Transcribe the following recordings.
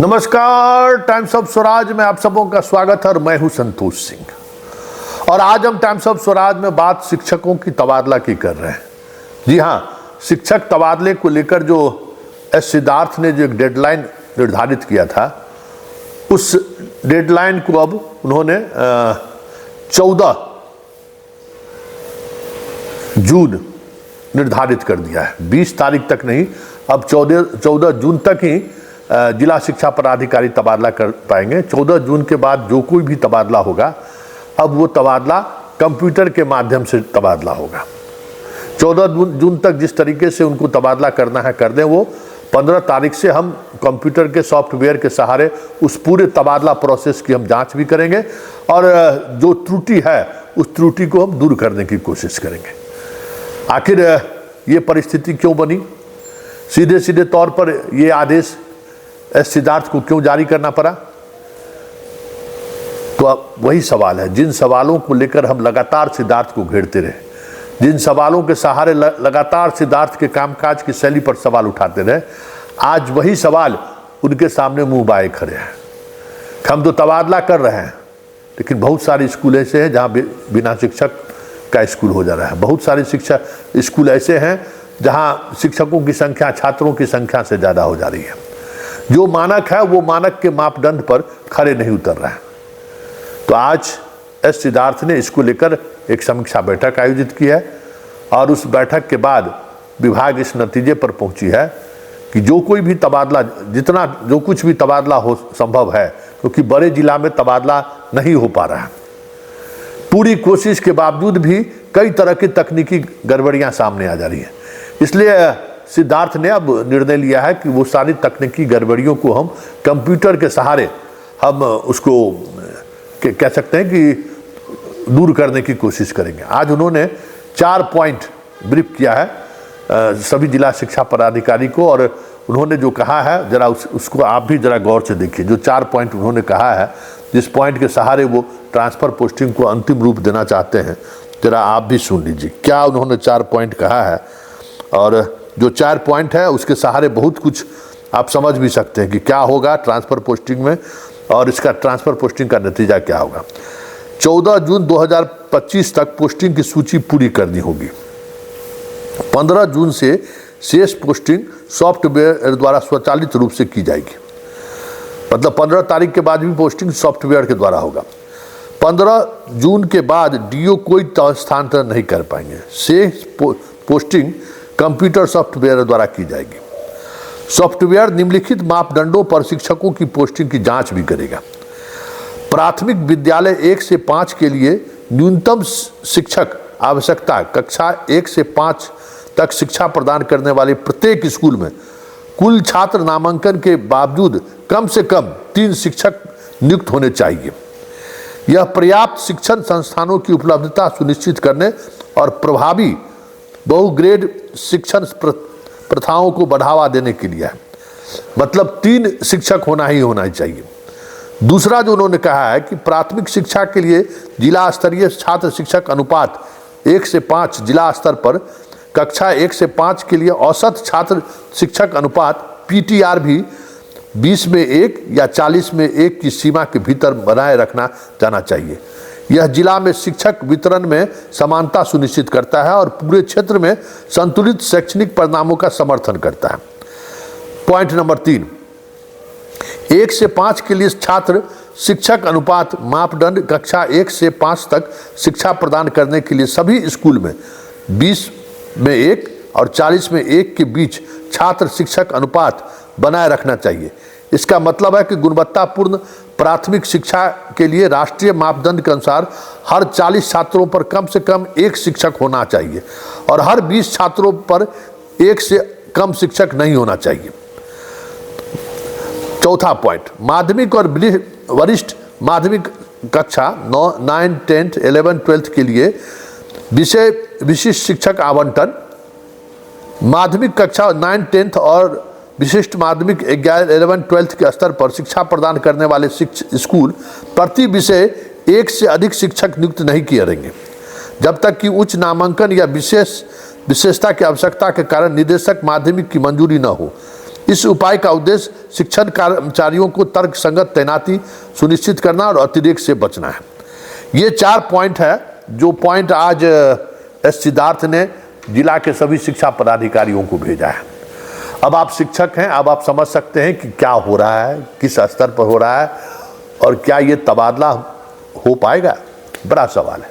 नमस्कार, times of Swaraj में आप सबों का स्वागत है और मैं हूं संतोष सिंह। और आज हम टाइम्स ऑफ स्वराज में बात शिक्षकों की तबादला की कर रहे हैं। जी हां, शिक्षक तबादले को लेकर जो एस सिद्धार्थ ने जो एक डेडलाइन निर्धारित किया था, उस डेडलाइन को अब उन्होंने 14 जून निर्धारित कर दिया है। 20 तारीख तक नहीं, अब 14 जून तक ही जिला शिक्षा पदाधिकारी तबादला कर पाएंगे। 14 जून के बाद जो कोई भी तबादला होगा, अब वो तबादला कंप्यूटर के माध्यम से तबादला होगा। 14 जून तक जिस तरीके से उनको तबादला करना है कर दें। वो 15 तारीख से हम कंप्यूटर के सॉफ्टवेयर के सहारे उस पूरे तबादला प्रोसेस की हम जांच भी करेंगे और जो त्रुटि है उस त्रुटि को हम दूर करने की कोशिश करेंगे। आखिर ये परिस्थिति क्यों बनी, सीधे सीधे तौर पर ये आदेश एस सिद्धार्थ को क्यों जारी करना पड़ा? तो अब वही सवाल है जिन सवालों को लेकर हम लगातार सिद्धार्थ को घेरते रहे, जिन सवालों के सहारे लगातार सिद्धार्थ के कामकाज की शैली पर सवाल उठाते रहे, आज वही सवाल उनके सामने मुंह बाए खड़े हैं। हम तो तबादला कर रहे हैं, लेकिन बहुत सारे स्कूल ऐसे हैं जहां बिना शिक्षक का स्कूल हो जा रहा है। बहुत सारे शिक्षा स्कूल ऐसे हैं जहां शिक्षकों की संख्या छात्रों की संख्या से ज़्यादा हो जा रही है। जो मानक है वो मानक के मापदंड पर खरे नहीं उतर रहा है। तो आज एस सिद्धार्थ ने इसको लेकर एक समीक्षा बैठक आयोजित की है और उस बैठक के बाद विभाग इस नतीजे पर पहुंची है कि जो कोई भी तबादला, जितना जो कुछ भी तबादला हो संभव है, क्योंकि बड़े जिला में तबादला नहीं हो पा रहा है। पूरी कोशिश के बावजूद भी कई तरह की तकनीकी गड़बड़ियां सामने आ जा रही हैं। इसलिए सिद्धार्थ ने अब निर्णय लिया है कि वो सारी तकनीकी गड़बड़ियों को हम कंप्यूटर के सहारे हम उसको कह सकते हैं कि दूर करने की कोशिश करेंगे। आज उन्होंने 4 पॉइंट ब्रीफ किया है सभी जिला शिक्षा पदाधिकारी को, और उन्होंने जो कहा है जरा उसको आप भी जरा गौर से देखिए। जो 4 पॉइंट उन्होंने कहा है, जिस पॉइंट के सहारे वो ट्रांसफ़र पोस्टिंग को अंतिम रूप देना चाहते हैं, जरा आप भी सुन लीजिए क्या उन्होंने 4 पॉइंट कहा है। और जो 4 पॉइंट है उसके सहारे बहुत कुछ आप समझ भी सकते हैं कि क्या होगा ट्रांसफ़र पोस्टिंग में और इसका ट्रांसफ़र पोस्टिंग का नतीजा क्या होगा। 14 जून 2025 तक पोस्टिंग की सूची पूरी करनी होगी। 15 जून से शेष पोस्टिंग सॉफ्टवेयर द्वारा स्वचालित रूप से की जाएगी। मतलब 15 तारीख के बाद भी पोस्टिंग सॉफ्टवेयर के द्वारा होगा। 15 जून के बाद डीओ कोई स्थानांतरण नहीं कर पाएंगे। शेष पोस्टिंग कंप्यूटर सॉफ्टवेयर द्वारा की जाएगी। सॉफ्टवेयर निम्नलिखित मापदंडों पर शिक्षकों की पोस्टिंग की जांच भी करेगा। प्राथमिक विद्यालय 1 से 5 के लिए न्यूनतम शिक्षक आवश्यकता कक्षा 1 से 5 तक शिक्षा प्रदान करने वाले प्रत्येक स्कूल में कुल छात्र नामांकन के बावजूद कम से कम 3 शिक्षक नियुक्त होने चाहिए। यह पर्याप्त शिक्षण संस्थानों की उपलब्धता सुनिश्चित करने और प्रभावी बहुग्रेड शिक्षण प्रथाओं को बढ़ावा देने के लिए है। मतलब 3 शिक्षक होना ही चाहिए। दूसरा जो उन्होंने कहा है कि प्राथमिक शिक्षा के लिए जिला स्तरीय छात्र शिक्षक अनुपात 1 से 5 जिला स्तर पर, कक्षा 1 से 5 के लिए औसत छात्र शिक्षक अनुपात पीटीआर भी 20 में 1 या 40 में 1 की सीमा के भीतर बनाए रखना जाना चाहिए। यह जिला में शिक्षक वितरण में समानता सुनिश्चित करता है और पूरे क्षेत्र में संतुलित शैक्षणिक परिणामों का समर्थन करता है। पॉइंट नंबर 3, 1 से 5 के लिए छात्र शिक्षक अनुपात मापदंड कक्षा 1 से 5 तक शिक्षा प्रदान करने के लिए सभी स्कूल में 20 में 1 और 40 में 1 के बीच छात्र शिक्षक अनुपात बनाए रखना चाहिए। इसका मतलब है कि गुणवत्तापूर्ण प्राथमिक शिक्षा के लिए राष्ट्रीय मापदंड के अनुसार हर 40 छात्रों पर कम से कम 1 शिक्षक होना चाहिए और हर 20 छात्रों पर 1 से कम शिक्षक नहीं होना चाहिए। चौथा पॉइंट, माध्यमिक और वरिष्ठ माध्यमिक कक्षा 9, 10, 11, 12 के लिए विषय विशिष्ट शिक्षक आवंटन। माध्यमिक कक्षा 9, 10 और विशिष्ट माध्यमिक 11, 12 के स्तर पर शिक्षा प्रदान करने वाले स्कूल प्रति विषय 1 से अधिक शिक्षक नियुक्त नहीं किए रहेंगे जब तक कि उच्च नामांकन या विशेषता की आवश्यकता के कारण निदेशक माध्यमिक की मंजूरी न हो। इस उपाय का उद्देश्य शिक्षण कर्मचारियों को तर्क संगत तैनाती सुनिश्चित करना और अतिरेक से बचना है। ये 4 पॉइंट है जो पॉइंट आज एस सिद्धार्थ ने जिला के सभी शिक्षा पदाधिकारियों को भेजा है। अब आप शिक्षक हैं, अब आप समझ सकते हैं कि क्या हो रहा है, किस स्तर पर हो रहा है और क्या ये तबादला हो पाएगा। बड़ा सवाल है,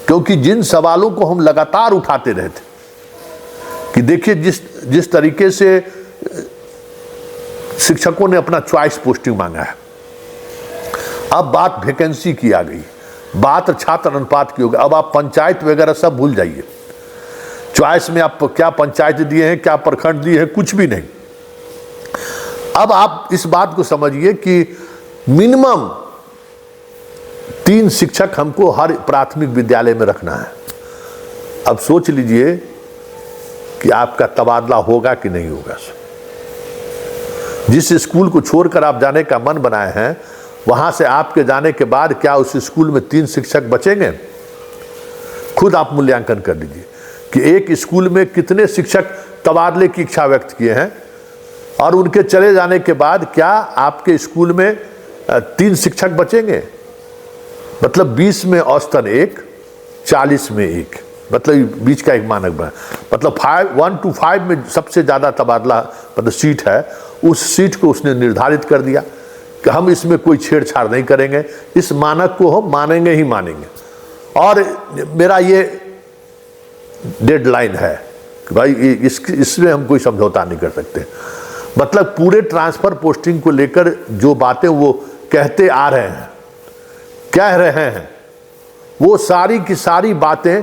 क्योंकि जिन सवालों को हम लगातार उठाते रहे थे कि देखिए जिस तरीके से शिक्षकों ने अपना चॉइस पोस्टिंग मांगा है, अब बात वैकेंसी की आ गई, बात छात्र अनुपात की हो गई। अब आप पंचायत वगैरह सब भूल जाइए। चॉइस में आप क्या पंचायत दिए हैं, क्या प्रखंड दिए हैं, कुछ भी नहीं। अब आप इस बात को समझिए कि मिनिमम 3 शिक्षक हमको हर प्राथमिक विद्यालय में रखना है। अब सोच लीजिए कि आपका तबादला होगा कि नहीं होगा। जिस स्कूल को छोड़कर आप जाने का मन बनाए हैं, वहां से आपके जाने के बाद क्या उस स्कूल में 3 शिक्षक बचेंगे? खुद आप मूल्यांकन कर लीजिए कि एक स्कूल में कितने शिक्षक तबादले की इच्छा व्यक्त किए हैं और उनके चले जाने के बाद क्या आपके स्कूल में 3 शिक्षक बचेंगे। मतलब 20 में औसतन 1, 40 में 1, मतलब बीच का एक मानक बना। मतलब 1 to 5 में सबसे ज़्यादा तबादला मतलब सीट है, उस सीट को उसने निर्धारित कर दिया कि हम इसमें कोई छेड़छाड़ नहीं करेंगे, इस मानक को हम मानेंगे ही मानेंगे। और मेरा ये डेडलाइन है कि भाई इसमें हम कोई समझौता नहीं कर सकते। मतलब पूरे ट्रांसफर पोस्टिंग को लेकर जो बातें वो कहते आ रहे हैं, कह रहे हैं, वो सारी की सारी बातें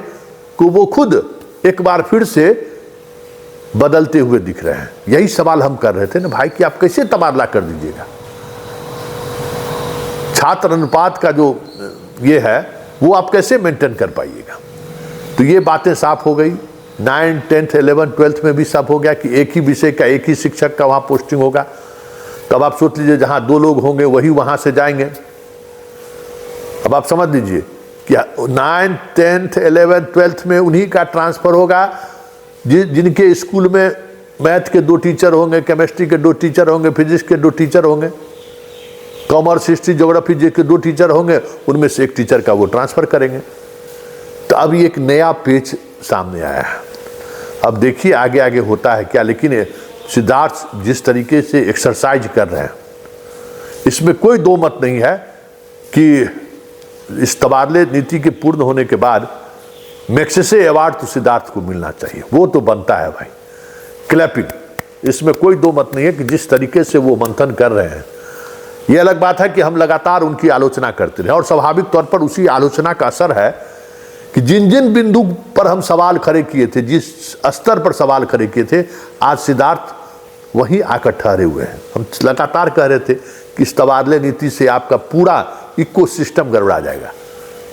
को वो खुद एक बार फिर से बदलते हुए दिख रहे हैं। यही सवाल हम कर रहे थे ना भाई कि आप कैसे तबादला कर दीजिएगा। छात्र अनुपात का जो ये है वो आप कैसे मेंटेन कर पाइएगा। तो ये बातें साफ हो गई। 9, 10, 11, 12 में भी साफ हो गया कि एक ही विषय का एक ही शिक्षक का वहाँ पोस्टिंग होगा। तब आप सोच लीजिए जहाँ 2 लोग होंगे वही वहाँ से जाएंगे। अब आप समझ लीजिए कि 9, 10, 11, 12 में उन्हीं का ट्रांसफ़र होगा जिनके स्कूल में मैथ के 2 टीचर होंगे, केमिस्ट्री के 2 टीचर होंगे, फिजिक्स के 2 टीचर होंगे, कॉमर्स, हिस्ट्री, ज्योग्राफी के 2 टीचर होंगे, उनमें से एक टीचर का वो ट्रांसफ़र करेंगे। तो अब एक नया पेज सामने आया है। अब देखिए आगे आगे होता है क्या। लेकिन सिद्धार्थ जिस तरीके से एक्सरसाइज कर रहे हैं, इसमें कोई 2 मत नहीं है कि इस तबादले नीति के पूर्ण होने के बाद मैग्सेसे अवार्ड तो सिद्धार्थ को मिलना चाहिए। वो तो बनता है भाई, क्लैपिंग, इसमें कोई 2 मत नहीं है कि जिस तरीके से वो मंथन कर रहे हैं। ये अलग बात है कि हम लगातार उनकी आलोचना करते रहे और स्वाभाविक तौर पर उसी आलोचना का असर है कि जिन जिन बिंदु पर हम सवाल खड़े किए थे, जिस स्तर पर सवाल खड़े किए थे, आज सिद्धार्थ वहीं आकर ठहरे हुए हैं। हम लगातार कह रहे थे कि इस तबादले नीति से आपका पूरा इकोसिस्टम गड़बड़ा जाएगा।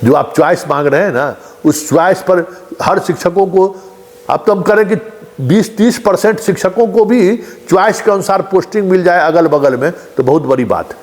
जो आप चॉइस मांग रहे हैं ना, उस चॉइस पर हर शिक्षकों को अब तो हम करें कि 20-30% शिक्षकों को भी चॉइस के अनुसार पोस्टिंग मिल जाए अगल बगल में, तो बहुत बड़ी बात है।